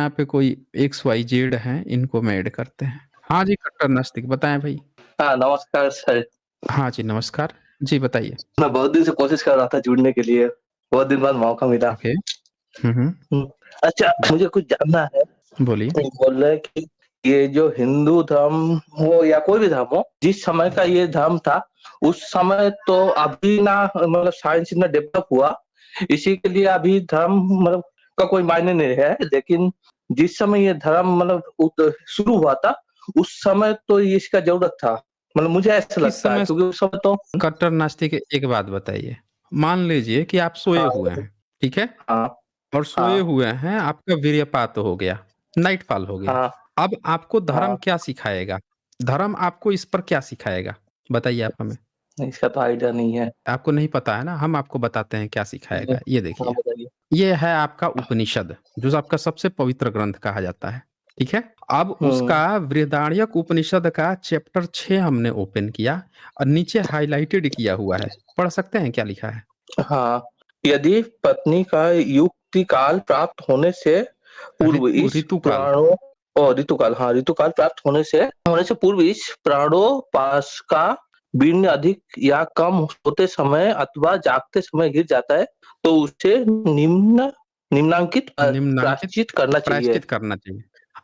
यहाँ पे कोई XYZ हैं, इनको मैं ऐड करते हैं। हाँ जी, कट्टर नास्तिक बताएँ भाई। हाँ, नमस्कार सर। हाँ जी, नमस्कार। जी, बताइए। मैं बहुत दिन से कोशिश कर रहा था जुड़ने के लिए, बहुत दिन बाद मौका मिला। ओके। हुँ। हुँ, अच्छा मुझे कुछ जानना है। बोलिए। बोल रहे हैं कि ये जो हिंदू धर्म हो या कोई भी धर्म हो, जिस समय का ये धर्म था, उस समय तो अभी ना मतलब साइंस इतना डेवलप हुआ, इसी के लिए अभी धर्म मतलब का कोई मायने नहीं है। लेकिन जिस समय ये धर्म मतलब शुरू हुआ था, उस समय तो ये इसका ज़रूरत था। मतलब मुझे ऐसा किस लगता है समय क्योंकि उस समय तो कट्टर नास्तिक एक बात बताइए, मान लीजिए कि आप सोए हाँ, हुए हैं, ठीक है? हाँ, और सोए हाँ, हुए हैं, आपका वीर्यपात हो गया, नाइटफॉल हो गया। हाँ, अब आपको धर्म हाँ। क्या सिखाएगा? धर्म आपको इस पर क्या सिखाएगा? बताइए आप हमें। इसका तो आइडिया नहीं है। आपको नहीं पता है ना, हम आपको बताते हैं क्या जी, सिखाएगा। ये हाँ, देखिए, बताइए। ये है आपका उपनिषद, जो आपका सबसे पवित्र ग्रंथ कहा जाता है, ठीक है? अब हुँ, उसका बृहदारण्यक उपनिषद का चैप्टर 6 हमने ओपन किया और नीचे हाइलाइटेड किया हुआ है। पढ़ सकते हैं क्या लिखा है? हाँ, यदि पत्नी का युक्तिकाल प्राप्त होने से पूर्व इस ऋतुकाल। प्राणों और ऋतुकाल हाँ, ऋतुकाल प्राप्त होने से पूर्व इस प्राणोपास का वीर्य अधिक या कम होते समय अथवा जागते समय गिर जाता है, तो उसे निम्नांकित निम्नांकित प्रायश्चित करना चाहिए। प्रायश्चित करना चाहिए।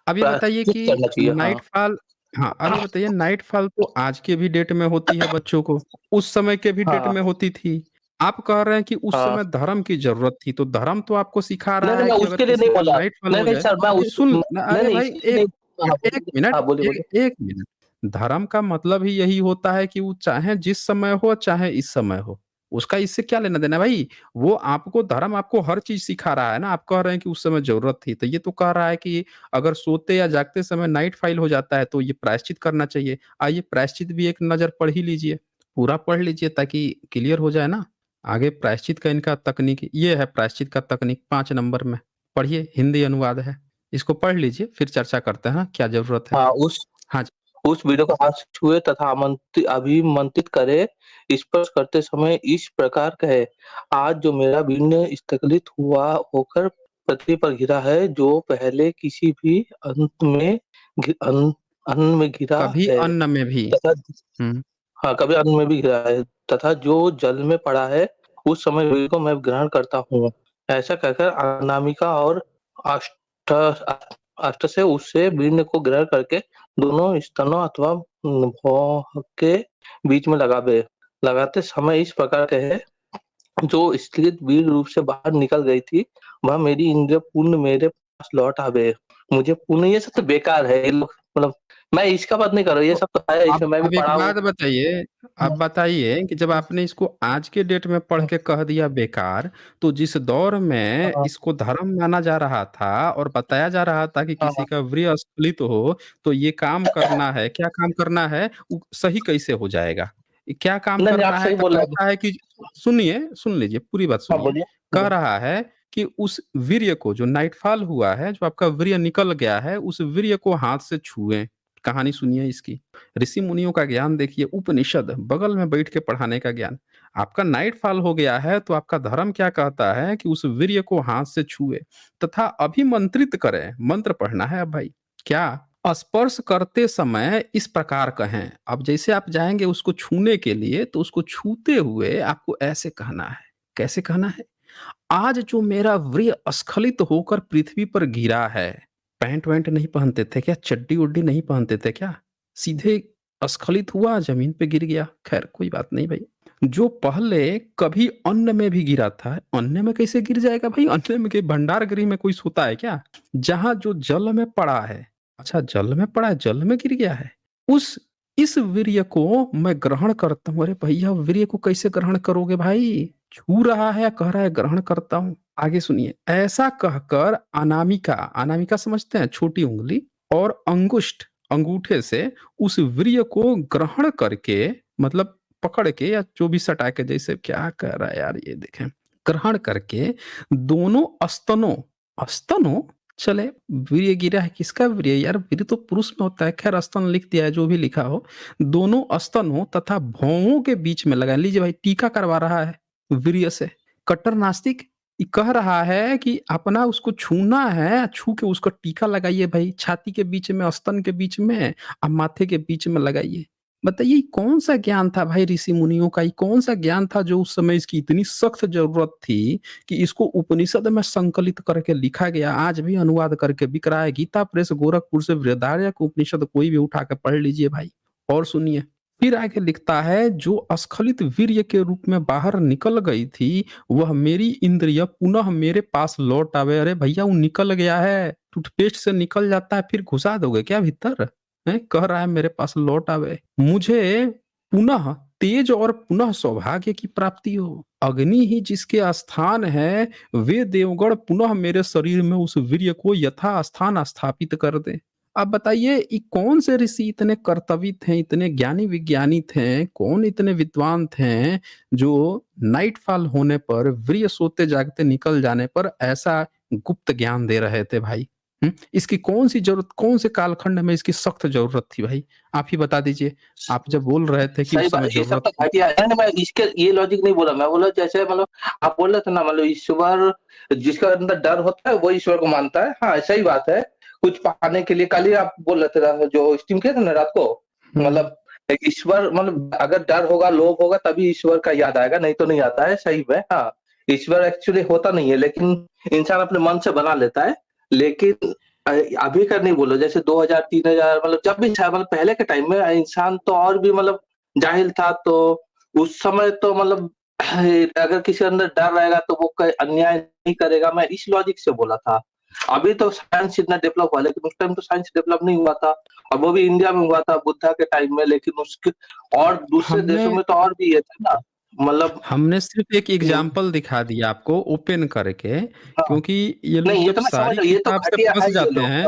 अब ये बताइए प्रायश्चित कि करना चाहिए, हाँ। नाइटफॉल हाँ, अब ये बताइए नाइटफॉल तो आज के भी डेट में होती है बच्चों को, उस समय के भी डेट हाँ, में होती थी। आप कह रहे हैं कि उस हाँ। समय धर्म की ज़रूरत थी, तो धर्म तो आपको सिखा नहीं, रहा नहीं, है मैं कि अगर उसके लिए किसी नहीं का बोला। नाइटफॉल नहीं, हो नहीं जाए सर मैं ये उस सुन न नहीं, अरे नहीं भाई इसके लिए नहीं हाँ, एक बोलिए। मिनट हाँ, बोलिए, एक बोलिए। एक मिनट। धर्म का मतलब ही यही होता है कि वो चाहे जिस समय हो, चाहे इस समय हो। उसका इससे क्या लेना-देना है भाई? वो आपको धर्म आपको हर चीज़ सिखा रहा है ना, आप कह रहे हैं कि उस समय ज़रूरत थी, तो ये तो कह रहा है कि अगर सोते या जागते समय नाइट फ़ॉल हो जाता है, तो ये प्रायश्चित करना चाहिए। आइए प्रायश्चित भी एक नज़र पढ़ ही लीजिए, पूरा पढ़ लीजिए ताकि क्लियर हो जाए ना। आगे प्रायश्चित का इनका तकनीक ये है प्रायश्चित का तकनीक 5 नंबर में, पढ़िए हिंदी अनुवाद है। इसको पढ़ लीजिए, फिर चर्चा करते हैं, हाँ, क्या ज़रूरत है। हाँ, उस हाँ जी। उस वीडियो को हाथ से छुए तथा अभिमंत्रित करे, स्पर्श करते समय इस प्रकार कहे, आज जो मेरा वीर्य स्खलित हुआ होकर पृथ्वी पर गिरा है, जो पहले किसी भी अन्न में गिरा कभी है अन्न में भी तथा हुँ। हाँ, कभी अन्न में भी गिरा है तथा जो जल में पड़ा है, उस समय वीर्य को मैं ग्रहण करता हूँ। ऐसा कहकर अनामिका और आष्ट आष्ट से उससे वीर्य को ग्रहण करके दोनों स्तनों अथवा भौं के बीच में लगावे। लगाते समय इस प्रकार कहे, जो स्खलित वीर्य रूप से बाहर निकल गई थी, वह मेरी इंद्रिय पूर्ण मेरे पास लौट आवे। मुझे पूर्ण ये सब तो बेकार है, ये लोग मतलब मैं इसका बात नहीं कर रहा हूँ, ये सब तो है, अब इसमें मैं भी अब एक पढ़ा हूँ। बात बताइए अब बताइए कि जब आपने इसको आज के डेट में पढ़ के कह दिया बेकार, तो जिस दौर में हाँ, इसको धर्म माना जा रहा था और बताया जा रहा था कि किसी हाँ। का वीर्य स्खलित हो, तो ये काम करना है, क्या काम करना है? सही कैसे हो जाएगा? क्या काम नहीं, नहीं, आप करना है? सही बोल रहे हैं। कहता है कि सुनिए, सुन लीजिए, पूरी बात हाँ, सुनिए। बोलिए। कह बोल रहा है कि उस वीर्य को जो नाइटफॉल हुआ है, जो आपका वीर्य निकल गया है, उस वीर्य को हाथ से छुएँ। कहानी सुनिए इसकी। ऋषि मुनियों का ज्ञान देखिए, उपनिषद बगल में बैठ के पढ़ाने का ज्ञान। आपका नाइटफॉल हो गया है तो आपका धर्म क्या कहता है कि उस वीर्य को हाथ से छुए तथा अभिमंत्रित करें। मंत्र पढ़ना है अब भाई। क्या? स्पर्श करते समय इस प्रकार कहें। अब जैसे आप जाएँगे उसको छूने के लिए तो उसको छूते हुए आपको ऐसे कहना है। कैसे कहना है? आज जो मेरा वीर्य स्खलित होकर पृथ्वी पर गिरा है, पैंट-वैंट नहीं पहनते थे क्या? चड्डी-वड्डी नहीं पहनते थे क्या? सीधे स्खलित हुआ, ज़मीन पे गिर गया। ख़ैर कोई बात नहीं भई। जो पहले कभी अन्न में भी गिरा था, अन्न में कैसे गिर जाएगा भई? अन्न में के भंडार गृह में कोई सोता है क्या? जहाँ जो जल में पड़ा है अच्छा जल में पड़ा है, जल में गिर गया है। उस इस वीर्य को मैं ग्रहण करता हूँ। अरे भैया वीर्य को कैसे ग्रहण करोगे भाई? छू रहा है या कह रहा है ग्रहण करता हूँ। आगे सुनिए, ऐसा कहकर अनामिका, अनामिका समझते हैं छोटी उंगली और अंगुष्ठ, अंगूठे से उस वीर्य को ग्रहण करके मतलब पकड़ के या जो भी सटा के जैसे क्या कह रहा है यार ये देखें, ग्रहण करके दोनों स्तनों स्तनों चले वीर्य गिरा है किसका वीर्य यार वीर्य तो पुरुष में होता है खैर स्तन लिख दिया है जो भी लिखा हो दोनों स्तनों तथा भौहों के बीच में लगा लीजिए भाई टीका करवा रहा है वीर्य से कट्टर नास्तिक ये कह रहा है कि अपना उसको छूना है, छू के उसको टीका लगाइए भाई, छाती के बीच में, स्तन के बीच में और माथे के बीच में लगाइए। बताइए ये कौन-सा ज्ञान था भाई ऋषि मुनियों का? ये कौन-सा ज्ञान था जो उस समय इसकी इतनी सख्त ज़रूरत थी कि इसको उपनिषद में संकलित करके लिखा गया, आज भी अनुवाद करके बिक रहा है। गीता प्रेस गोरखपुर से बृहदारण्यक उपनिषद कोई भी उठा के पढ़ लीजिए भाई। और सुनिए, फिर आगे लिखता है जो अस्खलित वीर्य के रूप में बाहर निकल गई थी, वह मेरी इंद्रिय पुनः मेरे पास लौट आवे। अरे भैया वो निकल गया है, टूथपेस्ट से निकल जाता है फिर घुसा दोगे क्या भीतर? हैं? कह रहा है मेरे पास लौट आवे। मुझे पुनः तेज और पुनः सौभाग्य की प्राप्ति हो। अग्नि ही जिसके स्थान है, वे देवगण पुनः मेरे शरीर में उस वीर्य को यथा स्थान स्थापित कर दें। अब बताइए ये कौन से ऋषि इतने कर्तवी थे, इतने ज्ञानी विज्ञानी थे, कौन इतने विद्वान थे जो नाइटफॉल होने पर, वीर्य सोते जागते निकल जाने पर ऐसा गुप्त ज्ञान दे रहे थे भाई? इसकी कौन-सी ज़रूरत, कौन से कालखंड में इसकी सख्त ज़रूरत थी भाई? आप ही बता दीजिए। आप जब बोल रहे थे कि सही उस बात समय है, ये सब ज़रूरत तो थी। घटिया है ना। मैं इसके ये लॉजिक नहीं बोला, मैं बोला जैसे मतलब आप बोल रहे थे ना, मतलब ईश्वर जिसका अंदर डर होता है वो ईश्वर को मानता है। हाँ, सही बात है। कुछ पाने के लिए कल ही आप बोल रहे थे ना, जो स्ट्रीम किए थे ना रात को, हुँ। मतलब ईश्वर मतलब अगर डर होगा, लोभ होगा तभी ईश्वर का याद आएगा, नहीं तो नहीं आता है। सही में हाँ, ईश्वर एक्चुअली होता नहीं है, लेकिन इंसान अपने मन से बना लेता है। लेकिन अभी का नहीं बोलो, जैसे 2000 3000 मतलब जब भी था, मतलब पहले के टाइम में इंसान तो और भी मतलब जाहिल था। तो उस समय तो मतलब अगर किसी के अंदर डर रहेगा तो वो कोई अन्याय नहीं करेगा। मैं इस लॉजिक से बोला था। अभी तो साइंस इतना डेवलप हुआ, लेकिन उस टाइम तो साइंस डेवलप नहीं हुआ था, और वो भी इंडिया में हुआ था बुद्धा के टाइम में। लेकिन उसके और दूसरे हमने देशों में तो और भी ये था ना, मतलब हमने सिर्फ़ एक हुँ, एग्ज़ाम्पल दिखा दिया आपको ओपन करके, हाँ। क्योंकि ये लोग नहीं, ये जब तो मैं समझ सारी रहा हूँ, ये तो किताब से घटिया फँस है ये जाते लोग। हैं।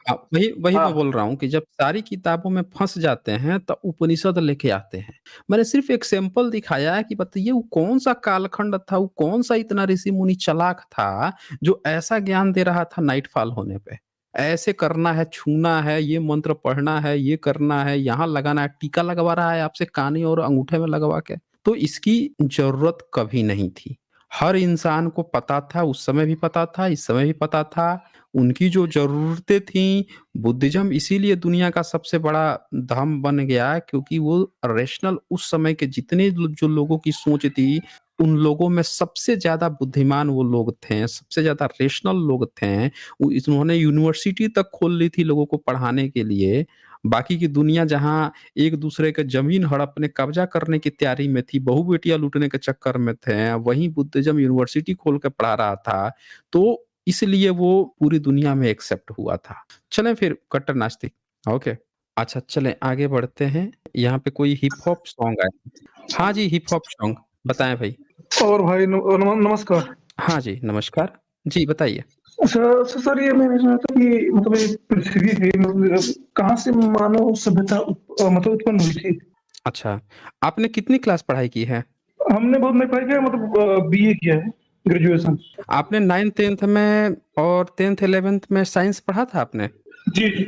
हाँ, वही वही मैं हाँ। बोल रहा हूँ कि जब सारी किताबों में फँस जाते हैं तो उपनिषद लेके आते हैं। मैंने सिर्फ़ एक सैंपल दिखाया है कि बताइए वो कौन-सा कालखंड था, वो कौन-सा इतना ऋषि मुनि चालाक था, जो ऐसा ज्ञान दे रहा था नाइटफॉल होने पे। ऐसे करना है, छूना है, ये मंत्र पढ़ना है, ये करना है, यहाँ लगाना है, टीका लगवा रहा है आपसे कान और अंगूठे में लगवा के। तो इसकी ज़रूरत कभी नहीं थी। हर इंसान को पता था, उस समय भी पता था, इस समय भी पता था। उनकी जो ज़रूरतें थीं, बुद्धिज़्म इसीलिए दुनिया का सबसे बड़ा धर्म बन गया क्योंकि वो रैशनल उस समय के जितने जो लोगों की सोच थी, उन लोगों में सबसे ज़्यादा बुद्धिमान वो लोग थे, सबसे ज़्यादा रैशनल लोग थे। उन्होंने यूनिवर्सिटी तक खोल ली थी लोगों को पढ़ाने के लिए। बाकी की दुनिया जहाँ एक-दूसरे के ज़मीन हड़पने, कब्ज़ा करने की तैयारी में थी, बहू-बेटियाँ लूटने के चक्कर में थे, वहीं बुद्धिज़्म यूनिवर्सिटी खोल के पढ़ा रहा था। तो इसलिए वो पूरी दुनिया में एक्सेप्ट हुआ था। चलें फिर कट्टर नास्तिक, ओके। अच्छा चलें आगे बढ़ते हैं। यहाँ पे कोई हिप हॉप सॉन्ग आया। हाँ जी, हिप हॉप सॉन्ग बताएँ भाई। और भाई नमस्कार। हाँ जी, नमस्कार। जी, बताइए। अच्छा सर, ये मैंने सुना था कि मतलब ये पृथ्वी थी, मतलब कहाँ से मानव सभ्यता मतलब उत्पन्न हुई थी। अच्छा, आपने कितनी क्लास पढ़ाई की है? हमने बहुत नहीं पढ़ा किया, मतलब बीए किया है, ग्रेजुएशन। आपने 9th-10th में और 10th-11th में साइंस पढ़ा था आपने? जी जी।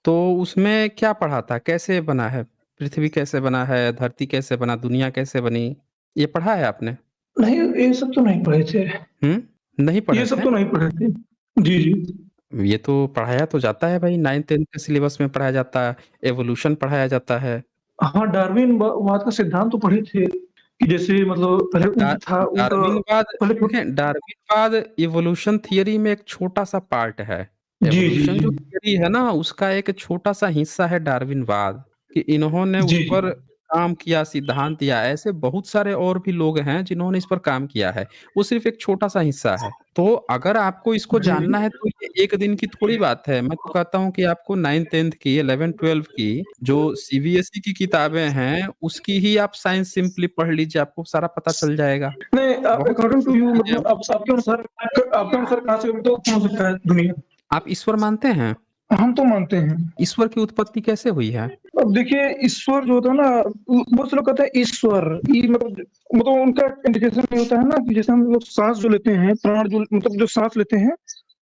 तो उसमें क्या पढ़ा था? कैसे बना है? पृथ्वी कैसे बना है? धरती कैसे बना? दुनिया कैसे बनी? ये पढ़ा है आपने? नहीं, ये सब तो नहीं पढ़े थे। हुँ? नहीं पढ़े ये सब थे? तो नहीं पढ़े थे। जी जी। ये तो पढ़ाया तो जाता है भाई 9th-10th के सिलेबस में पढ़ाया जाता है, एवोल्यूशन पढ़ाया जाता है। हाँ, डार्विन वाद का सिद्धांत तो पढ़े थे कि जैसे मतलब पहले डा ऊँट था, ऊँट डार्विनवाद पहले देखें, डार्विनवाद इवोल्यूशन थियरी में एक छोटा-सा पार्ट है। जी जी इवोल्यूशन जी। जो थियरी है ना, उसका एक छोटा-सा हिस्सा है डार्विनवाद, कि इन्होंने जी उस जी। पर काम किया, सिद्धांत दिया। ऐसे बहुत सारे और भी लोग हैं जिन्होंने इस पर काम किया है। वो सिर्फ़ एक छोटा-सा हिस्सा है। तो अगर आपको इसको जी जानना है तो ये एक दिन की थोड़ी बात है। मैं तो कहता हूँ कि आपको 9th-10th की, 11th-12th की जो सीबीएसई की किताबें हैं, उसकी ही आप साइंस सिंपली पढ़ लीजिए, आपको सारा पता चल जाएगा। नहीं, बहुत सारी अकॉर्डिंग टू यू चीज़ें हैं। मतलब आप आपके अनुसार कहाँ से तो हो सकता है दुनिया? आप ईश्वर मानते हैं? हम तो मानते हैं। ईश्वर की उत्पत्ति कैसे हुई है? अब देखिए, ईश्वर जो होता है ना, बहुत से लोग कहते हैं ईश्वर, ई मतलब उनका इंडिकेशन ये होता है ना कि जैसे हम लोग सांस जो लेते हैं, प्राण जो मतलब जो सांस लेते हैं,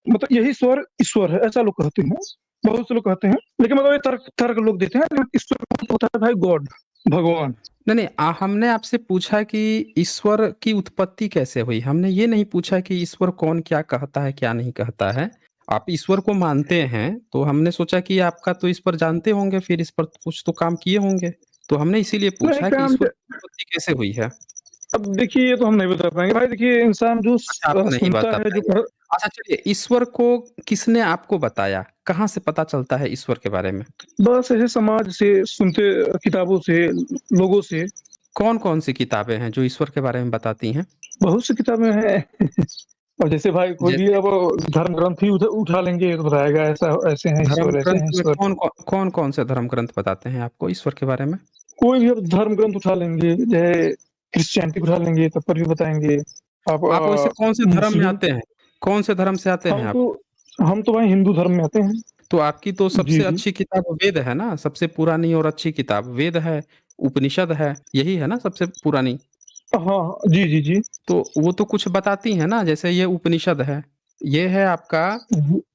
मतलब यही स्वर ईश्वर है, ऐसा लोग कहते हैं। बहुत से लोग कहते हैं, लेकिन मतलब ये तर्क तर्क लोग देते हैं, लेकिन ईश्वर का मतलब होता है भाई गॉड। भगवान। नहीं, हमने आपसे पूछा कि ईश्वर की उत्पत्ति कैसे हुई? हमने ये नहीं पूछा कि ईश्वर कौन क्या कहता है, क्या नहीं कहता है। आप ईश्वर को मानते हैं, तो हमने सोचा कि आपका तो इस पर जानते होंगे, फिर इस पर कुछ तो काम किए होंगे। तो हमने इसीलिए नहीं पूछा कि काम ईश्वर की उत्पत्ति कैसे हुई है? अब देखिए ये तो हम नहीं बता पाएंगे भाई। देखिए इंसान जो अच्छा, आप नहीं सुनता बता है जो पाएँगे। अच्छा चलिए, ईश्वर को किसने आपको बताया? कहाँ से पता चलता है ईश्वर के बारे में? बस ऐसे समाज से सुनते, किताबों से, लोगों से। कौन-कौन सी किताबें हैं जो ईश्वर के बारे में बताती हैं? बहुत सी किताबें हैं। और जैसे भाई कोई भी जैसे अब धर्म ग्रंथ ही उठा लेंगे तो बताएगा ऐसा ऐसे हैं धर्म ईश्वर, ऐसे ग्रंथ हैं में ईश्वर। कौन-कौन से धर्म ग्रंथ बताते हैं आपको ईश्वर के बारे में? कोई भी अब धर्म ग्रंथ उठा लेंगे, चाहे क्रिश्चियनिटी उठा लेंगे तब पर भी बताएंगे। आप आप वैसे कौन से धर्म में मुस्लिम। आते हैं? कौन से धर्म से आते हैं हम आप? तो हम तो भाई हिंदू धर्म में आते हैं। तो आपकी तो जी सबसे जी। अच्छी किताब वेद है ना? सबसे पुरानी और अच्छी किताब वेद है, उपनिषद है, यही है ना सबसे पुरानी? हाँ जी जी जी। तो वो तो कुछ बताती हैं ना, जैसे ये उपनिषद है, ये है आपका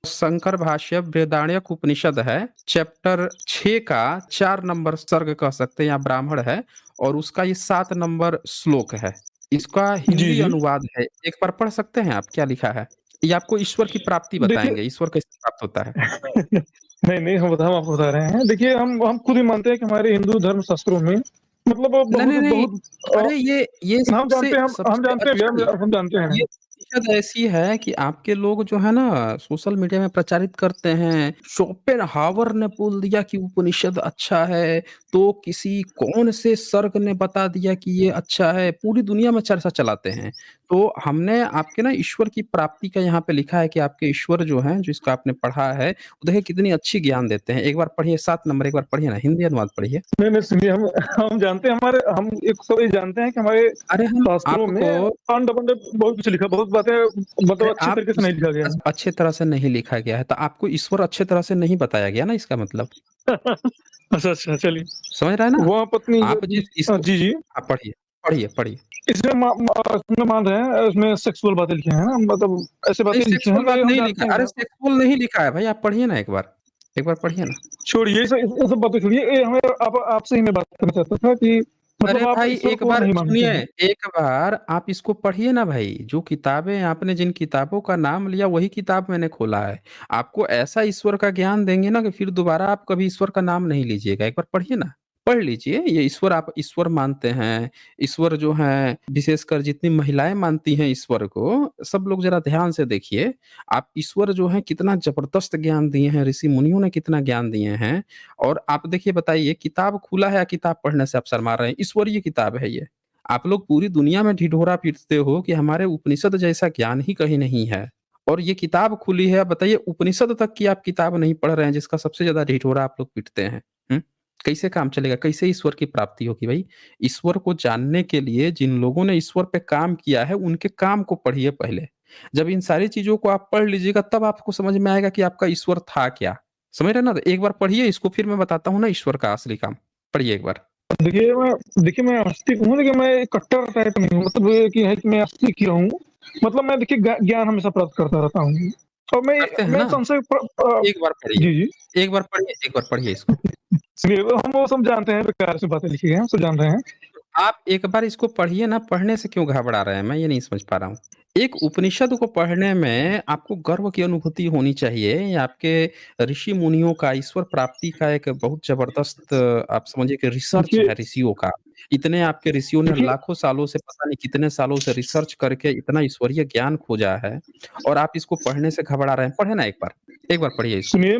शंकर भाष्य बृहदारण्यक उपनिषद है, चैप्टर 6 का 4 नंबर सर्ग कह सकते हैं या ब्राह्मण है, और उसका ये 7 नंबर श्लोक है। इसका जी हिंदी जी। अनुवाद है, एक बार पढ़ सकते हैं आप क्या लिखा है? ये आपको ईश्वर की प्राप्ति देखिए बताएँगे, ईश्वर कैसे प्राप्त होता है। नहीं नहीं हम आपको बता रहे हैं। देखिए हम खुद ही मानते हैं कि हमारे हिंदू धर्म शास्त्रों में मतलब नहीं, बहुत नहीं, नहीं, बहुत अरे ये हम जानते हैं, हम सबसे जानते हैं अच्छा भैया, हम जानते हैं। ये हकीकत ऐसी है कि आपके लोग जो है ना सोशल मीडिया में प्रचारित करते हैं, शोपेनहावर ने बोल दिया कि उपनिषद अच्छा है, तो किसी कौन से सर्ग ने बता दिया कि ये अच्छा है, पूरी दुनिया में चर्चा चलाते हैं। तो हमने आपके ना ईश्वर की प्राप्ति का यहाँ पे लिखा है कि आपके ईश्वर जो हैं, जिसका आपने पढ़ा है, वो देखिए कितनी अच्छी ज्ञान देते हैं। एक बार पढ़िए 7 नंबर एक बार पढ़िए ना, हिंदी अनुवाद पढ़िए। नहीं नहीं सुनिए, हम जानते हैं, हमारे हम एक सब ये जानते हैं कि हमारे अरे हम शास्त्रों में आपको अंड बंड बहुत कुछ लिखा, बहुत बातें मतलब अरे अच्छी आप तरीके से नहीं लिखा गया अच्छे तरह से नहीं लिखा गया है, तो आपको ईश्वर अच्छे तरह से नहीं बताया गया ना इसका मतलब। है। अच्छा अच्छा चलिए। समझ रहे हैं ना? वह पत्नी आप जिस इसको जी जी। हाँ, पढ़िए, पढ़िए, पढ़िए। इसमें मान रहे हैं, इसमें सेक्सुअल बातें लिखी हैं ना, मतलब ऐसे नहीं बातें लिखी हैं, सेक्सुअल बात मैं हम नहीं जानते लिखा हैं अरे भैया। सेक्सुअल नहीं लिखा है भाई, आप पढ़िए ना एक बार पढ़िए ना। छोड़िए ये सब बातें छोड़िए, ये हमें आप आपसे ही मैं बात करना चाहता था कि अरे मतलब आप भाई ईश्वर एक को बार नहीं मानते सुनिए, हैं। एक बार आप इसको पढ़िए ना भाई, जो किताबें आपने जिन किताबों का नाम लिया वही किताब मैंने खोला है। आपको ऐसा ईश्वर का ज्ञान देंगे ना कि फिर दोबारा आप कभी ईश्वर का नाम नहीं लीजिएगा। एक बार पढ़िए ना, पढ़ लीजिए। ये ईश्वर आप ईश्वर मानते हैं, ईश्वर जो हैं विशेषकर जितनी महिलाएँ मानती हैं ईश्वर को, सब लोग ज़रा ध्यान से देखिए। आप ईश्वर जो हैं कितना ज़बरदस्त ज्ञान दिए हैं, ऋषि मुनियों ने कितना ज्ञान दिए हैं। और आप देखिए बताइए किताब खुला है या किताब पढ़ने से आप शर्मा रहे हैं? ईश्वरीय किताब है ये। आप लोग पूरी दुनिया में ढिढोरा पीटते हो कि हमारे उपनिषद जैसा ज्ञान ही कहीं नहीं है। और ये किताब खुली है, आप बताइए उपनिषद तक की आप किताब नहीं पढ़ रहे हैं जिसका सबसे ज़्यादा ढिढोरा आप लोग पीटते हैं। हुँ? कैसे काम चलेगा? कैसे ईश्वर की प्राप्ति होगी भई? ईश्वर को जानने के लिए जिन लोगों ने ईश्वर पे काम किया है, उनके काम को पढ़िए पहले। जब इन सारी चीज़ों को आप पढ़ लीजिएगा तब आपको समझ में आएगा कि आपका ईश्वर था क्या? समझ रहे हैं ना? तो एक बार पढ़िए इसको फिर मैं बताता हूँ ना ईश्वर का असली काम। पढ़िए एक बार। देखिए मैं आस्तिक हूँ, लेकिन मैं कट्टर टाइप नहीं हूँ, मतलब ये कि है कि मैं आस्तिक ही रहूँ। मतलब मैं देखिए ज्ञान हमेशा प्राप्त करता रहता हूँ। और करते हैं मैं ना? संशय एक बार पढ़िए। जी जी। एक बार पढ़िए इसको। सुनिए हम वो सब जानते हैं, बेकार से बातें लिखी गई हैं, हम सब जान रहे हैं। आप एक बार इसको पढ़िए ना, पढ़ने से क्यों घबरा रहे हैं? मैं ये नहीं समझ पा रहा हूँ। एक उपनिषद को पढ़ने में आपको गर्व की अनुभूति होनी चाहिए। ये आपके ऋषि मुनियों का ईश्वर प्राप्ति का एक बहुत ज़बरदस्त आप समझिए कि रिसर्च देखिए है ऋषियों का। इतने आपके ऋषियों ने देखिए लाखों सालों से पता नहीं कितने सालों से रिसर्च करके इतना ईश्वरीय ज्ञान खोजा है और आप इसको पढ़ने से घबरा रहे हैं। पढ़े ना एक बार। एक बार पढ़िए इसको। सुनिए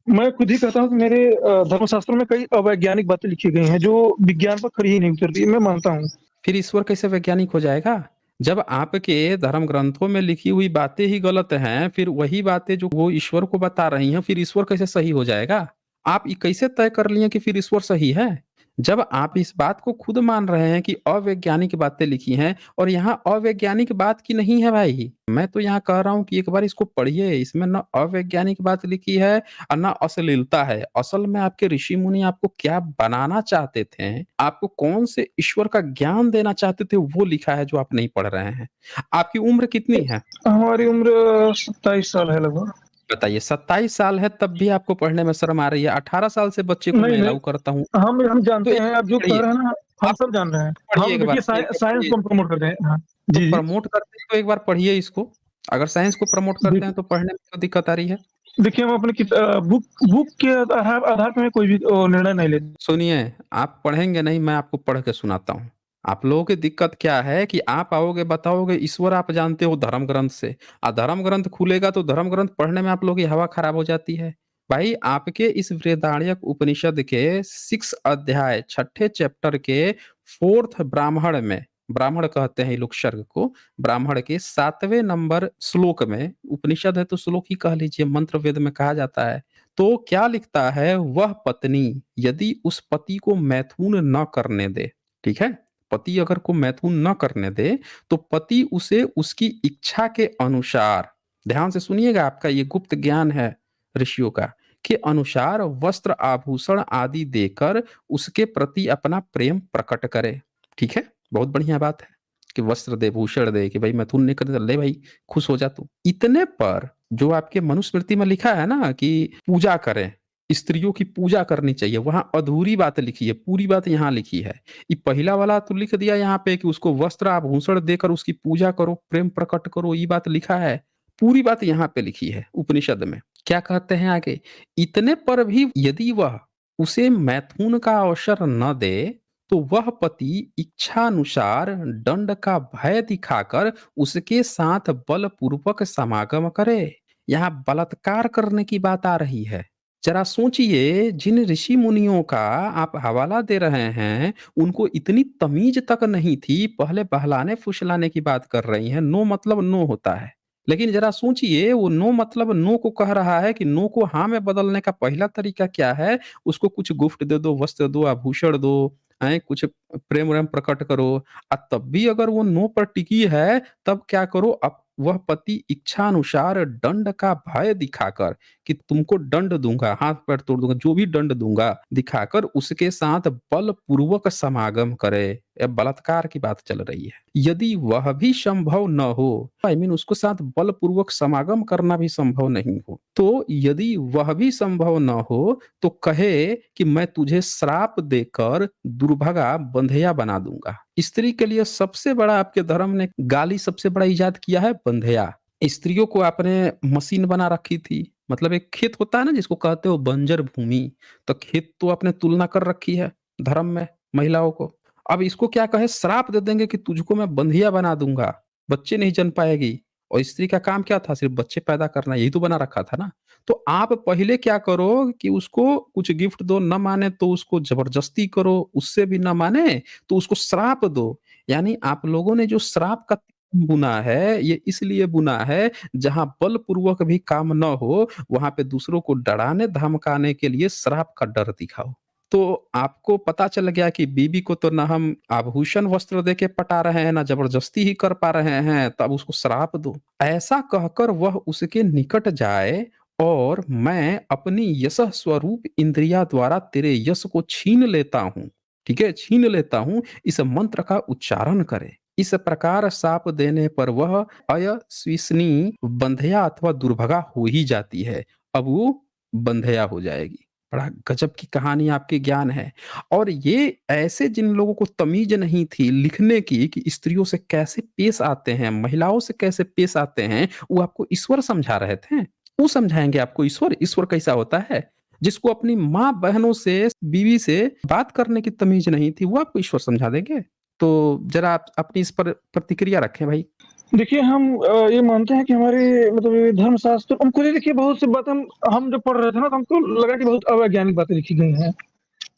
मैं खुद ही कहता हूँ कि मेरे धर्मशास्त्रों में कई अवैज्ञानिक बातें लिखी गई हैं जो विज्ञान पर खरी ही नहीं उतरती, मैं मानता हूँ। फिर ईश्वर कैसे वैज्ञानिक हो जाएगा? जब आपके धर्म ग्रंथों में लिखी हुई बातें ही गलत हैं, फिर वही बातें जो वो ईश्वर को बता रही हैं, फिर ईश्वर कैसे सही हो जाएगा? आप ये कैसे तय कर लिए कि फिर ईश्वर सही है? जब आप इस बात को खुद मान रहे हैं कि अवैज्ञानिक बातें लिखी हैं और यहाँ अवैज्ञानिक बात की नहीं है भाई। मैं तो यहाँ कह रहा हूँ कि एक बार इसको पढ़िए, इसमें ना अवैज्ञानिक बात लिखी है और ना अश्लीलता है। असल में आपके ऋषि मुनि आपको क्या बनाना चाहते थे, आपको कौन से ईश्वर का ज्ञान देना चाहते थे वो लिखा है जो आप नहीं पढ़ रहे हैं। आपकी उम्र कितनी है? हमारी उम्र 27 साल है लगभग। बताइए 27 साल है तब भी आपको पढ़ने में शर्म आ रही है। 18 साल से बच्चे को मैं नहीं, नहीं, अलाउ करता हूँ। हम तो जानते एक हैं आप जो कह पढ़िए, रहे हैं ना, हम आप सब जान रहे हैं। पढ़िए हम एक बार, देखिए एक बार साइंस पढ़िए। को हम प्रमोट करते हैं। हाँ, तो जी, जी। प्रमोट करते हैं तो एक बार पढ़िए इसको। अगर साइंस को प्रमोट करते हैं देखिए तो पढ़ने में क्यों दिक्कत आ रही है? देखिए हम अपनी बुक बुक के आधार पे कोई भी निर्णय नहीं लेते। सुनिए, आप पढ़ेंगे नहीं, मैं आपको पढ़ के सुनाता हूँ। आप लोगों की दिक्कत क्या है कि आप आओगे बताओगे ईश्वर आप जानते हो धर्म ग्रंथ से, धर्म ग्रंथ खुलेगा तो धर्म ग्रंथ पढ़ने में आप लोगों की हवा खराब हो जाती है। भाई आपके इस बृहदारण्यक उपनिषद के 6 अध्याय 6ठे चैप्टर के 4th ब्राह्मण में, ब्राह्मण कहते हैं ये लोग सर्ग को, ब्राह्मण के 7वें नंबर श्लोक में, उपनिषद है तो श्लोक ही कह लीजिए, मंत्र वेद में कहा जाता है। तो क्या लिखता है, वह पत्नी यदि उस पति को मैथुन न करने दे, ठीक है, पति अगर को मैथुन न करने दे तो पति उसे उसकी इच्छा के अनुसार, ध्यान से सुनिएगा, आपका ये गुप्त ज्ञान है ऋषियों का, के अनुसार वस्त्र आभूषण आदि देकर उसके प्रति अपना प्रेम प्रकट करे। ठीक है, बहुत बढ़िया बात है कि वस्त्र दे, भूषण दे, कि भाई मैथुन नहीं करने, ले भाई खुश हो जा तू। इतने पर जो आपके मनुस्मृति में लिखा है ना कि पूजा करें, स्त्रियों की पूजा करनी चाहिए, वहां अधूरी बात लिखी है, पूरी बात यहाँ लिखी है। ये पहला वाला तो लिख दिया यहाँ पे कि उसको वस्त्र आभूषण देकर उसकी पूजा करो, प्रेम प्रकट करो, ये बात लिखा है। पूरी बात यहाँ पे लिखी है उपनिषद में। क्या कहते हैं आगे, इतने पर भी यदि वह उसे मैथुन का अवसर न दे तो वह पति इच्छानुसार दंड का भय दिखाकर उसके साथ बलपूर्वक समागम करे। यहाँ बलात्कार करने की बात आ रही है। जरा सोचिए, जिन ऋषि मुनियों का आप हवाला दे रहे हैं उनको इतनी तमीज तक नहीं थी, पहले बहलाने फुसलाने की बात कर रही हैं, नो मतलब नो होता है। लेकिन जरा सोचिए, वो नो मतलब नो को कह रहा है कि नो को हाँ में बदलने का पहला तरीका क्या है, उसको कुछ गिफ्ट दे दो, वस्त्र दो, आभूषण दो, हैं कुछ प्रेम व्रेम प्रकट करो। तब भी अगर वो नो पर टिकी है, तब क्या करो, अब वह पति इच्छानुसार दंड का भय दिखाकर, कि तुमको दंड दूंगा, हाथ पैर तोड़ दूंगा, जो भी दंड दूंगा, दिखाकर उसके साथ बलपूर्वक समागम करे। यह बलात्कार की बात चल रही है। यदि वह भी संभव न हो, आई मीन उसको साथ बलपूर्वक समागम करना भी संभव नहीं हो, तो यदि वह भी संभव न हो तो कहे कि मैं तुझे श्राप देकर दुर्भगा बंधेया बना दूंगा। स्त्री के लिए सबसे बड़ा आपके धर्म ने गाली सबसे बड़ा इजाद किया है, बंधेया। स्त्रियों को आपने मशीन बना रखी थी, मतलब एक खेत होता है ना जिसको कहते हो बंजर भूमि, तो खेत तो आपने तुलना कर रखी है धर्म में महिलाओं को। अब इसको क्या कहे, श्राप दे देंगे कि तुझको मैं बंधिया बना दूंगा, बच्चे नहीं जन्म पाएगी। और स्त्री का काम क्या था, सिर्फ बच्चे पैदा करना, यही तो बना रखा था ना। तो आप पहले क्या करो कि उसको कुछ गिफ्ट दो, न माने तो उसको जबरदस्ती करो, उससे भी न माने तो उसको श्राप दो। यानी आप लोगों ने जो श्राप का बुना है, ये इसलिए बुना है जहां बलपूर्वक भी काम न हो, वहां पे दूसरों को डराने धमकाने के लिए श्राप का डर दिखाओ। तो आपको पता चल गया कि बीबी को तो ना हम आभूषण वस्त्र देके पटा रहे हैं, ना जबरदस्ती ही कर पा रहे हैं, तब उसको श्राप दो। ऐसा कहकर वह उसके निकट जाए और मैं अपनी यश स्वरूप इंद्रिया द्वारा तेरे यश को छीन लेता हूँ, ठीक है, छीन लेता हूँ, इस मंत्र का उच्चारण करे। इस प्रकार शाप देने पर वह अयस्विनी बंधया अथवा दुर्भगा हो ही जाती है। अब वो बंधया हो जाएगी। बड़ा गजब की कहानी आपके ज्ञान है। और ये ऐसे जिन लोगों को तमीज नहीं थी लिखने की कि स्त्रियों से कैसे पेश आते हैं, महिलाओं से कैसे पेश आते हैं, वो आपको ईश्वर समझा रहे थे। वो समझाएंगे आपको ईश्वर, ईश्वर कैसा होता है। जिसको अपनी माँ बहनों से, बीवी से बात करने की तमीज नहीं थी, वो आपको ईश्वर समझा देंगे। तो जरा आप अपनी इस पर प्रतिक्रिया रखें भाई। देखिए हम ये मानते हैं कि हमारे मतलब ये धर्मशास्त्र हम खुद ही देखिए बहुत सी बातें हम जब पढ़ रहे थे ना तो हमको लगा कि बहुत अवैज्ञानिक बातें लिखी गई हैं।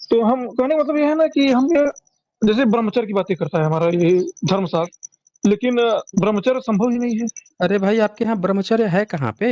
तो हम कहने का मतलब ये है ना कि हम ये जैसे ब्रह्मचर्य की बातें करता है हमारा ये धर्मशास्त्र, लेकिन ब्रह्मचर्य संभव ही नहीं है। अरे भाई, आपके यहाँ ब्रह्मचर्य है कहाँ पे?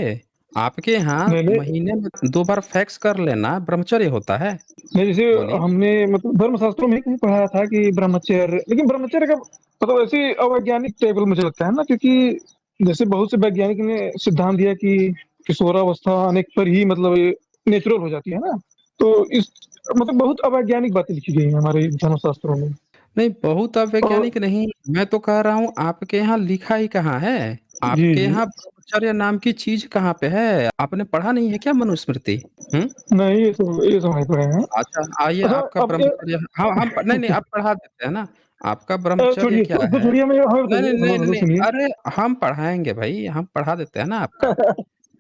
आपके यहाँ नहीं, नहीं, महीने में 2 बार फैक्स कर लेना ब्रह्मचर्य होता है। नहीं जैसे बोलिए। हमने मतलब धर्मशास्त्रों में कहीं पढ़ा था कि ब्रह्मचर्य, लेकिन ब्रह्मचर्य का मतलब ऐसे अवैज्ञानिक टेबल मुझे लगता है ना, क्योंकि जैसे बहुत से वैज्ञानिक ने सिद्धांत दिया कि किशोरावस्था आने पर ही मतलब ये नेचुरल हो जाती है ना। तो इस मतलब बहुत अवैज्ञानिक बातें लिखी गई हैं हमारे धर्मशास्त्रों में। नहीं, बहुत और अवैज्ञानिक नहीं, मैं तो कह रहा हूँ आपके यहाँ लिखा ही कहाँ है? जी, आपके जी। यहाँ ब्रह्मचर्य नाम की चीज कहाँ पे है? आपने पढ़ा नहीं है क्या मनुस्मृति? नहीं, ये तो नहीं पढ़े हैं। अच्छा, आइए अच्छा, आपका अब ब्रह्मचर्य हम नहीं, आप पढ़ा देते हैं ना। आपका ब्रह्मचर्य छोड़िए क्या उसको, है? छोड़िए, मैं हमें नहीं, बताइए, नहीं, नहीं, हेलो हेलो नहीं, सुनिए। अरे हम पढ़ाएँगे भई, हम पढ़ा देते हैं ना आपका।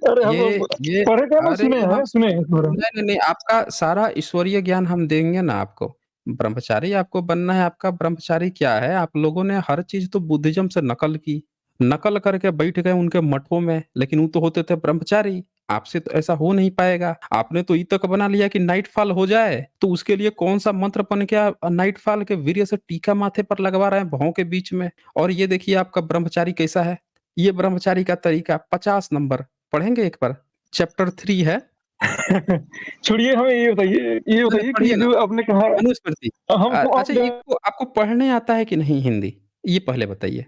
अरे हम ये ये पढ़े क्या ना, अरे हम सुने हैं थोड़ा। नहीं, नहीं, नहीं, आपका सारा ईश्वरीय ज्ञान हम देंगे ना आपको। ब्रह्मचारी आपको बनना है, आपका ब्रह्मचारी क्या है? आप लोगों ने हर चीज़ तो बुद्धिज़्म से नकल की। नकल करके बैठ गए उनके मठों में, लेकिन वो तो होते थे ब्रह्मचारी। आपसे तो ऐसा हो नहीं पाएगा। आपने तो ये तक बना लिया कि नाइटफॉल हो जाए, तो उसके लिए कौन-सा मंत्र बन के नाइटफॉल के वीर्य से टीका माथे पर लगवा रहे हैं भौं के बीच में। और ये देखिए आपका ब्रह्मचारी कैसा है। ये ब्रह्मचारी का तरीका 50 नंबर। पढ़ेंगे एक बार? चैप्टर 3 है। छोड़िए, हमें ये नहीं, नहीं, बताइए कि पढ़िए ये ना, जो आपने कहा, मनुस्मृति। हमको आप अच्छा, ये को आपको पढ़ने आता है कि नहीं हिंदी? ये पहले बताइए।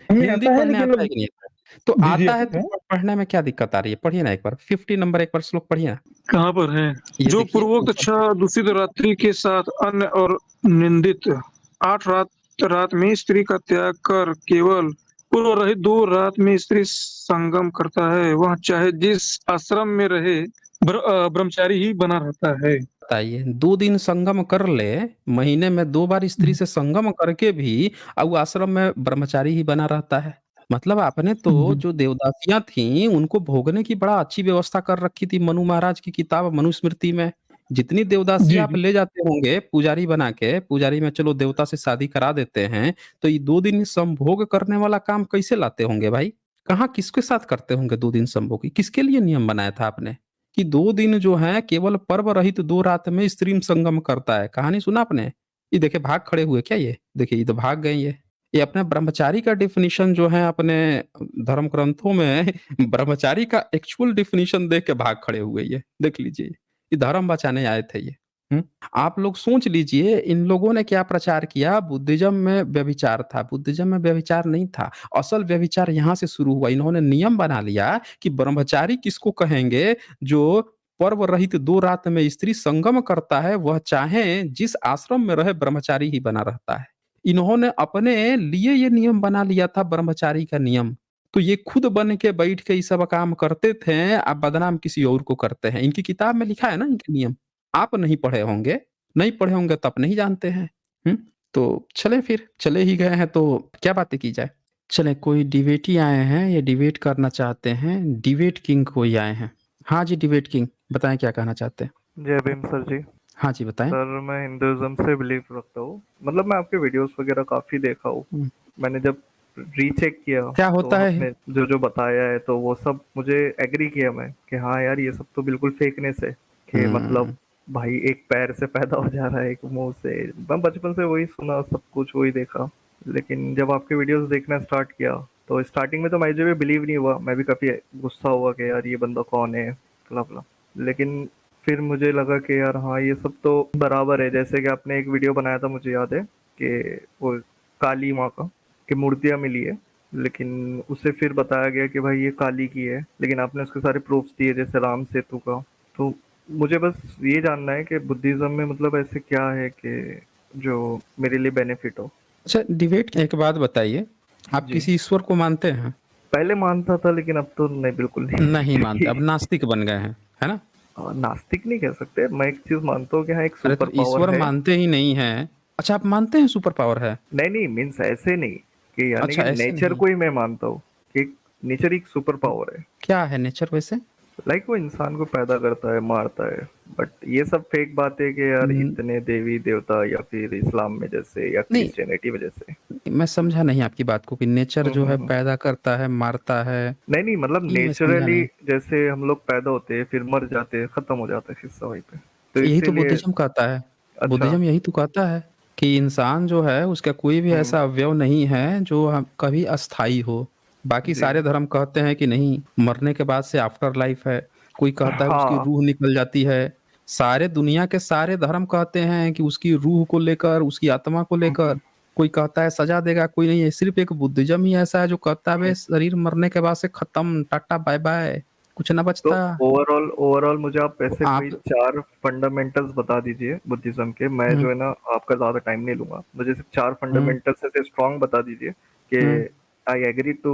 हमें हिंदी आता है, पढ़ने लेकिन आता है अब कि नहीं आता है? तो जी जी आता है आता तो है। पढ़ने में क्या दिक्कत आ रही है? पढ़िए ना एक बार, 50 नंबर एक बार श्लोक पढ़िए ना। कहाँ पर है? ये जो देखिए पूर्वोक्त ऊपर। अच्छा दूषित रात्रि के साथ अन्न और निंदित 8 रात रात में स्त्री का त्याग कर केवल पूर्व रहित 2 रात में स्त्री संगम करता है, वह चाहे जिस आश्रम में रहे ब्रह्मचारी ही बना रहता है। बताइए, 2 दिन संगम कर ले, महीने में 2 बार स्त्री से संगम करके भी वो आश्रम में ब्रह्मचारी ही बना रहता है। मतलब आपने तो जी जो देवदासियाँ थीं, उनको भोगने की बड़ा अच्छी व्यवस्था कर रखी थी मनु महाराज की किताब मनुस्मृति में। जितनी देवदासियाँ जी आप जी। ले जाते होंगे पुजारी बना के, पुजारी में चलो देवता से शादी करा देते हैं, तो ये 2 दिन संभोग करने वाला काम कैसे लाते होंगे भाई? कहाँ किसके साथ करते होंगे 2 दिन संभोग? किसके लिए नियम बनाया था आपने? कि 2 दिन जो है केवल पर्व रहित 2 रात में स्त्री संगम करता है। कहानी सुना आपने? ये देखिए भाग खड़े हुए क्या ये? देखिए ये तो भाग गए ये। ये अपने ब्रह्मचारी का डेफिनिशन जो है अपने धर्म ग्रंथों में ब्रह्मचारी का एक्चुअल डेफिनिशन देख के भाग खड़े हुए ये। देख लीजिए। ये धर्म बचाने आए थे ये। हुँ? आप लोग सोच लीजिए इन लोगों ने क्या प्रचार किया, बुद्धिज़्म में व्यभिचार था, बुद्धिज़्म में व्यभिचार नहीं था। असल व्यभिचार यहाँ से शुरू हुआ। इन्होंने नियम बना लिया कि ब्रह्मचारी किसको कहेंगे, जो पर्व रहित 2 रात में स्त्री संगम करता है, वह चाहे जिस आश्रम में रहे ब्रह्मचारी ही बना रहता है। इन्होंने अपने लिए ये नियम बना लिया था ब्रह्मचारी का नियम। तो ये खुद बन के बैठ के ये सब काम करते थे, अब बदनाम किसी और को करते हैं। इनकी किताब में लिखा है ना इनके नियम। आप नहीं पढ़े होंगे, नहीं पढ़े होंगे तो आप नहीं जानते हैं। हुँ? तो चलें फिर, चले ही गए हैं तो क्या बातें की जाए? चलें कोई डिबेटी आए हैं, ये डिबेट करना चाहते हैं। डिबेट किंग कोई आए हैं। हाँ जी, डिबेट किंग बताएँ क्या कहना चाहते हैं? जय भीम सर जी। हाँ जी, बताएँ। सर मैं हिंदुइज्म से बिलीव रखता हूँ। मतलब मैं आपके वीडियोस वगैरह काफ़ी देखा हूँ। हुँ। मैंने जब रीचेक किया क्या तो होता है? आपने जो-जो बताया है तो वो सब मुझे एग्री किया मैं कि हाँ यार ये सब तो बिल्कुल फेकनेस है कि मतलब हुँ। भाई एक पैर से पैदा हो जा रहा है, एक मुँह से। मैं बचपन से वही सुना, सब कुछ वही देखा। लेकिन जब आपके वीडियोस देखना स्टार्ट किया तो स्टार्टिंग में तो मुझे भी बिलीव नहीं हुआ। मैं भी काफ़ी गुस्सा हुआ कि यार ये बंदा कौन है, ब्ला-ब्ला। लेकिन फिर मुझे लगा कि यार हाँ ये सब तो बराबर है। जैसे कि आपने एक वीडियो बनाया था मुझे याद है कि वो काली माँ का कि मूर्तियाँ मिली है, लेकिन उसे फिर बताया गया कि भाई ये काली की है, लेकिन आपने उसके सारे प्रूफ्स दिए जैसे राम सेतु का। तो मुझे बस ये जानना है कि बुद्धिज्म में मतलब ऐसे क्या है कि जो मेरे लिए बेनिफिट हो। अच्छा डिबेट एक बात बताइए, आप जी, किसी ईश्वर को मानते हैं? पहले मानता था लेकिन अब तो नहीं, बिल्कुल नहीं। नहीं मानते, क्योंकि अब नास्तिक बन गए हैं, है ना? नास्तिक नहीं कह सकते। मैं एक चीज मानता हूँ कि हाँ एक अरे सुपर तो पावर ईश्वर है। मानते ही नहीं हैं। अच्छा आप मानते हैं सुपर पावर है? नहीं, नहीं, मीन्स ऐसे नहीं कि यानी अच्छा कि ऐसे नेचर नहीं। को ही मैं मानता हूँ कि नेचर एक सुपर पावर है। क्या है नेचर वैसे? लाइक वो इंसान को पैदा करता है, मारता है। बट ये सब फेक बात है कि यार हुँ, इतने देवी देवता या फिर इस्लाम में जैसे या नहीं, क्रिश्चियनिटी में जैसे। मैं समझा नहीं आपकी बात को कि नेचर हुँ, जो हुँ, है हुँ। पैदा करता है, मारता है, नहीं, नहीं, मतलब ये मैं समझा नेचुरली नहीं। जैसे हम लोग पैदा होते हैं, फिर मर जाते हैं, खत्म हो जाता है किस्सा वहीं पे। तो यही तो इसीलिए बुद्धिज़्म कहता है। अच्छा। बुद्धिज़्म यही तो कहता है कि इंसान जो है उसका कोई भी हुँ, ऐसा अवयव नहीं है जो कभी अस्थायी हो। बाकी जी। सारे धर्म कहते हैं कि नहीं, मरने के बाद से आफ्टर लाइफ है। कोई कहता है उसकी हाँ। रूह निकल जाती है। सारे दुनिया के सारे धर्म कहते हैं कि उसकी रूह को लेकर, उसकी आत्मा को हुँ, लेकर। हुँ, कोई कहता है सजा देगा, कोई नहीं है। सिर्फ़ एक बुद्धिज़्म ही ऐसा है जो कहता है हुँ। बे शरीर मरने के बाद से खत्म, टाटा बाय-बाय, कुछ ना तो बचता। ओवरऑल ओवरऑल मुझे आप तो ऐसे आप कोई 4 फंडामेंटल्स बता दीजिए बुद्धिज्म के। मैं हुँ, जो है ना आपका ज़्यादा टाइम नहीं लूँगा। मुझे सिर्फ़ 4 हुँ, फंडामेंटल्स ऐसे स्ट्रॉन्ग बता दीजिए कि हुँ। I agree to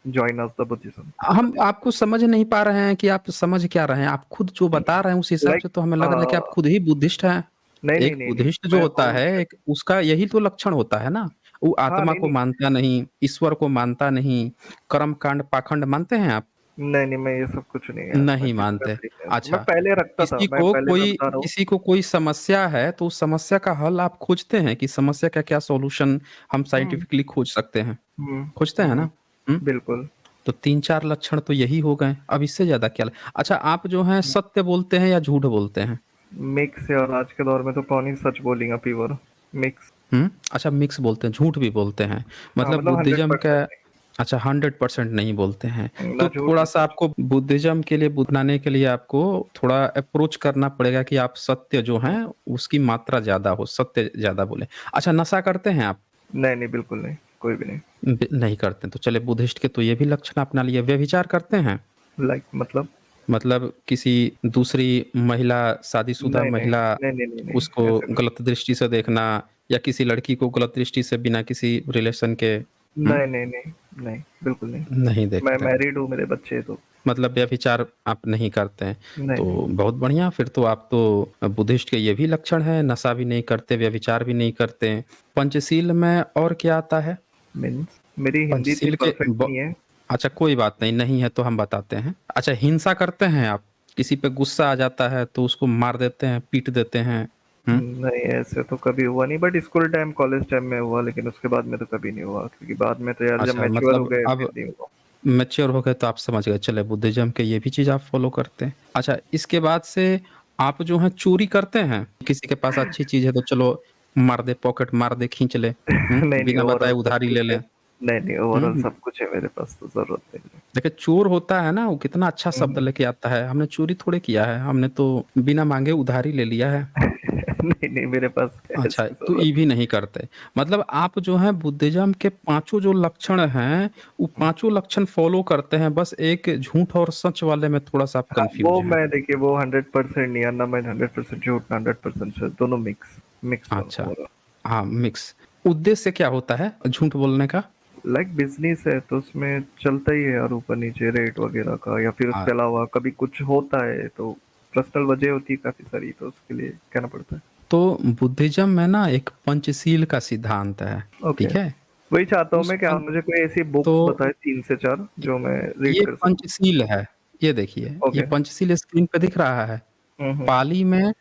join us the Buddhism. हम आपको समझ नहीं पा रहे हैं कि आप समझ क्या रहे हैं। आप खुद जो बता रहे हैं उस हिसाब Like, से तो हमें लग रहा है कि आप खुद ही बुद्धिस्ट हैं। नहीं नहीं एक नहीं नहीं बुद्धिस्ट जो मैं होता बोल है एक उसका यही तो लक्षण होता है ना। वो हाँ आत्मा नहीं को नहीं मानता नहीं, ईश्वर को मानता नहीं, कर्म कांड पाखंड मानते हैं आप? नहीं नहीं मैं ये सब कुछ नहीं है, मैं नहीं किसी का मानते। नहीं है। मैं अच्छा, पहले रखता था, मैं पहले मैं बता रहा हूँ। किसी को कोई समस्या है तो उस समस्या का हल आप खोजते हैं कि समस्या का क्या सॉल्यूशन हम हम्म साइंटिफिकली खोज सकते हैं। हम्म खोजते हैं हम्म, ना? हुँ? बिल्कुल। तो 3-4 लक्षण तो यही हो गए। अब इससे ज़्यादा क्या ल अच्छा, आप जो हैं सत्य बोलते हैं या झूठ बोलते हैं? मिक्स है, और आज के दौर में तो कौन ही सच बोलेगा प्योर। मिक्स। हुँ? अच्छा, मिक्स बोलते हैं, झूठ भी बोलते हैं। हाँ मतलब मतलब बुद्धिज़्म का 100% अच्छा 100% नहीं बोलते हैं। नहीं, तो ना झूठ ना थोड़ा-सा सच। आपको बुद्धिज़्म के लिए अपनाने के लिए आपको थोड़ा अप्रोच करना पड़ेगा कि आप सत्य जो हैं उसकी मात्रा ज़्यादा हो, सत्य ज़्यादा बोलें। अच्छा, नशा करते हैं आप? नहीं नहीं बिल्कुल नहीं, कोई भी नहीं। नहीं करते, तो चलिए बुद्धिस्ट के तो ये भी लक्षण अपना लिए। व्यभिचार करते हैं? लाइक मतलब मतलब किसी दूसरी महिला, शादीशुदा नहीं नहीं महिला, नहीं नहीं नहीं नहीं उसको ऐसे कुछ गलत दृष्टि से देखना या किसी लड़की को गलत दृष्टि से बिना किसी रिलेशन के नहीं नहीं नहीं नहीं बिल्कुल नहीं। नहीं मैं देखते। मैरिड हूँ, मेरे बच्चे हैं, तो मतलब व्यभिचार आप नहीं करते हैं। नहीं तो नहीं। बहुत बढ़िया, फिर तो आप तो बुद्धिस्ट के ये भी लक्षण है, नशा भी नहीं करते, व्यभिचार भी नहीं करते। पंचशील में और क्या आता है? मीन्स मेरी हिंदी इतनी पंचशील के परफेक्ट नहीं है। अच्छा, कोई बात नहीं, नहीं है तो हम बताते हैं। अच्छा, हिंसा करते हैं आप? किसी पे गुस्सा आ जाता है तो उसको मार देते हैं, पीट देते हैं? हुँ? नहीं ऐसे तो कभी हुआ नहीं, but school time college time में हुआ, लेकिन उसके बाद में तो कभी नहीं हुआ, क्योंकि बाद में तो यार जब अच्छा, मैच्योर हो मतलब गए अब फिर नहीं हुआ। मैच्योर हो गए तो आप समझ गए। चलिए, बुद्धिज़्म के ये भी चीज़ आप फ़ॉलो करते हैं। अच्छा, इसके बाद से आप जो हैं चोरी करते हैं? किसी के पास अच्छी चीज़ है तो चलो मार दे, पॉकेट मार दे, खींच ले, हुँ? नहीं नहीं बिना बताए ओवरऑल सब उधारी ले कुछ है। लें। नहीं नहीं हुँ, ओवरऑल हुँ। सब कुछ है मेरे पास, तो जरूरत नहीं है। देखिए, चोर होता है ना, वो कितना अच्छा शब्द हम्म। लेके आता है। हमने चोरी थोड़े किया है, हमने तो बिना माँगे उधारी ले लिया है। नहीं नहीं मेरे पास अच्छा, ऐसी तो ये जरूरत भी नहीं करते। मतलब आप जो हैं बुद्धिज़्म के पाँचों जो लक्षण हैं, वो पाँचों लक्षण फ़ॉलो करते हैं, बस एक झूठ और सच वाले में थोड़ा-सा आप हाँ वो कन्फ्यूज़ हैं। मैं देखिए वो 100% नहीं है ना, मैं 100% झूठ ना 100% सच, दोनों मिक्स मिक्स अच्छा, वाला। हाँ, मिक्स। उद्देश्य क्या होता है झूठ बोलने का? लाइक बिजनेस है तो उसमें चलता ही है यार, ऊपर नीचे रेट वगैरह का, या फिर अ, उसके अलावा कभी कुछ होता है तो पर्सनल वजह होती है काफी सारी, तो उसके लिए कहना पड़ता है। तो बुद्धिज़्म में ना एक पंचशील का सिद्धांत है, ओके, ठीक है? वही चाहता हूँ उस मैं कि आप पं मुझे कोई ऐसी तो बुक्स बताएं 3 से 4 जो मैं रीड ये कर सकूँ। पंचशील है, ये देखिए, ये ओके। पंचशील स्क्रीन पे दिख रहा है। हम्म। पाली में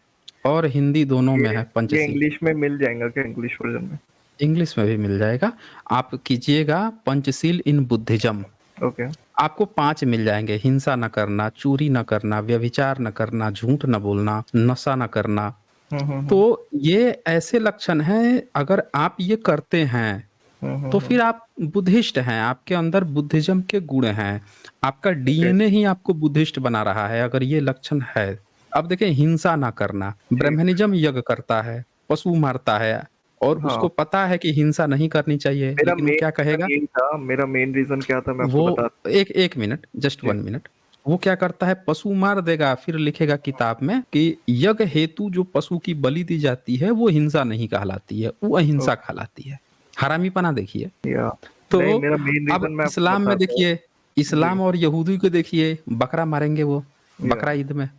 और हिंदी दोनों ये में है ये पंचशील। इंग्लिश में मिल जाएगा क्या, इंग्लिश वर्जन में? इंग्लिश में भी मिल जाएगा। आप कीजिएगा पंचशील इन बुद्धिज़्म। ओके। आपको 5 मिल जाएँगे, हिंसा ना करना, चोरी ना करना, व्यभिचार ना करना, झूठ ना बोलना, नशा ना करना। हम्म। तो ये ऐसे लक्षण हैं, अगर आप ये करते हैं, तो हम्म। फिर आप बुद्धिस्ट हैं, आपके अंदर बुद्धिज़्म के गुण हैं। आपका ओके। डीएनए ही आपको बुद्धिस्ट बना रहा है, अगर ये लक्षण है। अब देखिए, हिंसा ना करना, ठीक। ब्रह्मनिज़्म यज्ञ करता है, पशु मारता है और उसको हाँ पता है कि हिंसा नहीं करनी चाहिए, मेरा लेकिन वो मेन क्या रीजन कहेगा? यही था, मेरा मेन रीजन क्या था मैं आपको वो बता। एक 1 मिनट, जस्ट जी। 1 मिनट। वो क्या करता है, पशु मार देगा, फिर लिखेगा किताब में कि यज्ञ हेतु जो पशु की बलि दी जाती है, वो हिंसा नहीं कहलाती है, वो अहिंसा ओके। कहलाती है। हरामीपना देखिए। या नहीं, तो मेरा मेन अब रीजन मैं आपको इस्लाम में बताता हूँ। देखिए, जी। इस्लाम और यहूदी को देखिए, बकरा मारेंगे वो, या बकरा ईद में।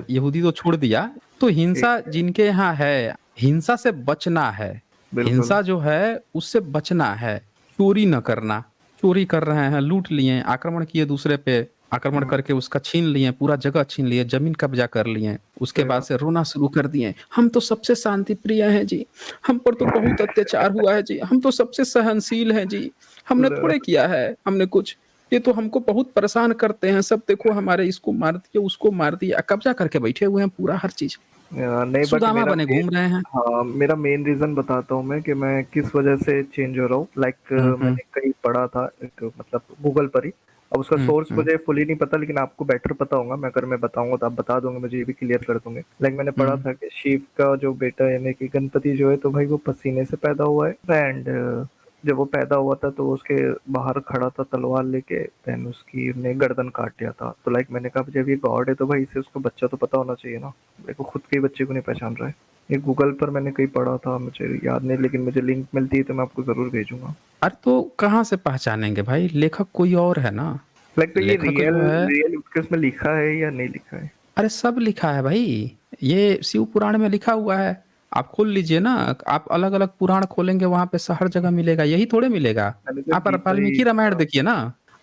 यहूदी तो छोड़ दिया, तो ठीक हिंसा है। जिनके यहाँ है, हिंसा से बचना है। बिल्कुल। हिंसा जो है, उससे बचना है, चोरी न करना। चोरी कर रहे हैं, लूट लिए, आक्रमण किए दूसरे पे, आक्रमण हम्म। करके उसका छीन लिए, पूरा जगह छीन लिए, ज़मीन कब्ज़ा कर लिए। उसके सही बाद बात। से रोना शुरू कर दिए, हम तो सबसे शांति प्रिय हैं जी, हम पर तो बहुत अत्याचार हुआ है जी, हम तो सबसे सहनशील हैं जी। हमने ल- थोड़े किया है, हमने कुछ। ये तो हमको बहुत परेशान करते हैं सब, देखो हमारे इसको मार दिया, उसको मार दिया, कब्जा करके बैठे हुए हैं पूरा हर चीज। नहीं बट सुदामा मेरा बने मेन, घूम रहे हैं। हाँ मेरा मेन रीजन बताता हूँ मैं कि मैं किस वजह से चेंज हो रहा हूँ। लाइक हम्म मैंने कहीं पढ़ा था एक, मतलब गूगल पर ही। अब उसका सोर्स हम्म मुझे फुली नहीं पता, लेकिन आपको बेटर पता होगा, मैं अगर मैं बताऊंगा तो आप बता दोगे, मुझे ये भी क्लियर कर दोगे। लाइक मैंने पढ़ा हम्म था कि शिव का जो बेटा यानी कि गणपति जो है, तो भाई वो पसीने से पैदा हुआ है। एंड जब वो पैदा हुआ था तो उसके बाहर खड़ा था तलवार लेके, देन उसकी ने गर्दन काट दिया था। तो लाइक मैंने कहा जब ये गॉड है तो भाई इसे उसका बच्चा तो पता होना चाहिए ना। देखो खुद के ही बच्चे को नहीं पहचान रहा है। ये गूगल पर मैंने कहीं पढ़ा था, मुझे याद नहीं, लेकिन मुझे लिंक मिलती है तो मैं आपको ज़रूर भेजूँगा। अरे तो कहाँ से पहचानेंगे भाई, लेखक कोई और है ना। लाइक तो ये लेखक रियल जो है, रियल उसमें लिखा है या नहीं लिखा है? अरे सब लिखा है भाई, ये शिव पुराण में लिखा हुआ है। आप खोल लीजिए ना, आप अलग अलग पुराण खोलेंगे वहां पे हर जगह मिलेगा, यही थोड़े मिलेगा। मैंने तो आप गीता ही वाल्मीकि रामायण पढ़ा। देखिए ना,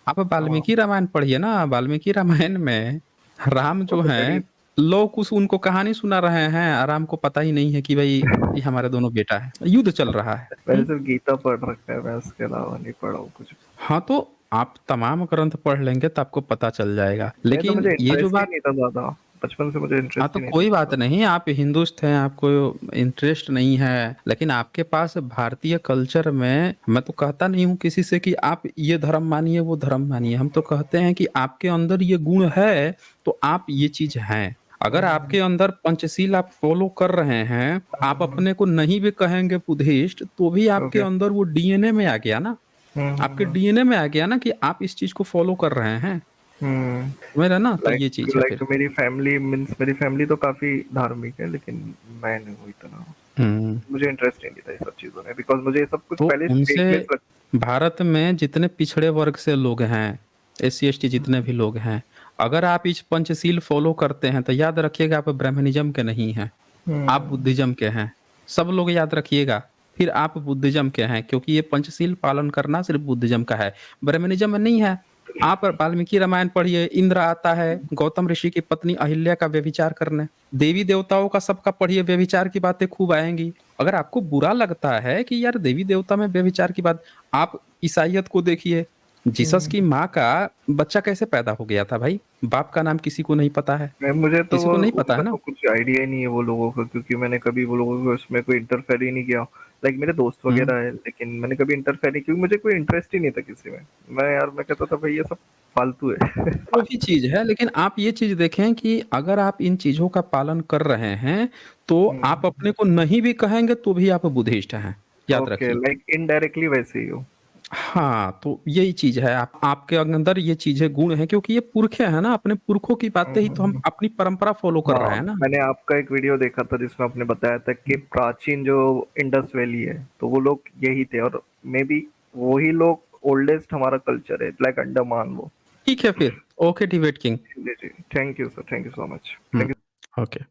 आप हाँ, वाल्मीकि रामायण पढ़िए ना। वाल्मीकि रामायण में राम वो जो तो है, बड़ी लोग कुछ उनको कहानी सुना रहे हैं और राम को पता ही नहीं है कि भाई ये हमारे दोनों बेटा है, युद्ध चल रहा है। मैंने सिर्फ गीता पढ़ रखा है, मैं उसके अलावा नहीं पढ़ा हूँ कुछ। हाँ तो आप तमाम ग्रंथ पढ़ लेंगे तो आपको पता चल जाएगा, नहीं तो लेकिन मुझे ये जो इंटरेस्ट ही बात, नहीं था ज़्यादा, बचपन से मुझे हाँ इंटरेस्ट तो ही नहीं था कोई बात ज़्यादा। नहीं, आप हिंदुस्त हैं, आपको इंटरेस्ट नहीं है, लेकिन आपके पास भारतीय कल्चर में, मैं तो कहता नहीं हूँ किसी से कि आप ये धर्म मानिए वो धर्म मानिए, हम तो कहते हैं कि आपके अंदर ये गुण है तो आप ये चीज हैं। अगर आपके अंदर पंचशील आप फॉलो कर रहे हैं, आप अपने को नहीं भी कहेंगे बुद्धिस्ट, तो भी आपके ओके। अंदर वो डीएनए में आ गया ना, आपके हम्म। डीएनए में आ गया ना कि आप इस चीज को फॉलो कर रहे हैं, हम्म। मेरा ना, तो लाइक ये चीज है लाइक फिर। मेरी फैमिली तो काफी धार्मिक है, लेकिन मैं नहीं हूँ इतना। हम्म। मुझे इंटरेस्ट ही नहीं था ये सब चीजों में, बिकॉज मुझे ये सब कुछ तो पहले उनसे, फेकनेस लग। भारत में जितने पिछड़े वर्ग से लोग हैं, SC ST जितने भी लोग हैं, अगर आप इस पंचशील फॉलो करते हैं तो याद रखिएगा आप ब्राह्मणिज्म के नहीं हैं, आप हम्म। बुद्धिज्म के हैं। सब लोग याद रखिएगा, फिर आप बुद्धिज्म के हैं, क्योंकि ये पंचशील पालन करना सिर्फ बुद्धिज्म का है, ब्राह्मणिज्म में नहीं है। आप वाल्मीकि रामायण पढ़िए, इंद्र आता है गौतम ऋषि की पत्नी अहिल्या का व्यभिचार करने, देवी देवताओं का सबका पढ़िए, व्यभिचार की बातें खूब आएंगी। अगर आपको बुरा लगता है कि यार देवी देवता में व्यभिचार की बात, आप ईसाइयत को देखिए, जीसस की माँ का बच्चा कैसे पैदा हो गया था भाई, बाप का नाम किसी को नहीं पता है, मुझे तो किसी को नहीं पता उसका है तो ना। कुछ आइडिया ही नहीं है वो लोगों का, क्योंकि मैंने कभी वो लोगों को उसमें कोई इंटरफेयर ही नहीं किया। लाइक मेरे दोस्त हम्म। वगैरह है, लेकिन मैंने कभी इंटरफेयर नहीं, क्योंकि मुझे कोई इंटरेस्ट ही नहीं था किसी में। मैं कहता था भाई ये सब फालतू है। वो भी चीज है, लेकिन आप ये चीज देखें कि अगर आप इन चीजों का पालन कर रहे हैं तो आप अपने को नहीं भी कहेंगे तो भी आप बुद्धिस्ट हैं, याद ओके, रखिए। लाइक इनडायरेक्टली वैसे ही हो। हाँ तो यही चीज है, आप आपके अंदर ये चीजें गुण है, क्योंकि ये पुरखे हैं ना, अपने पुरखों की बातें ही तो हम अपनी परंपरा फॉलो कर रहे हाँ, हैं ना। मैंने आपका एक वीडियो देखा था जिसमें आपने बताया था कि प्राचीन जो इंडस वैली है तो वो लोग यही थे, और मे बी वही लोग ओल्डेस्ट हमारा कल्चर है, लाइक अंडमान वो। ठीक है फिर, ओके डिबेट किंग। जी जी, thank you sir, thank you so much. Hmm. Okay.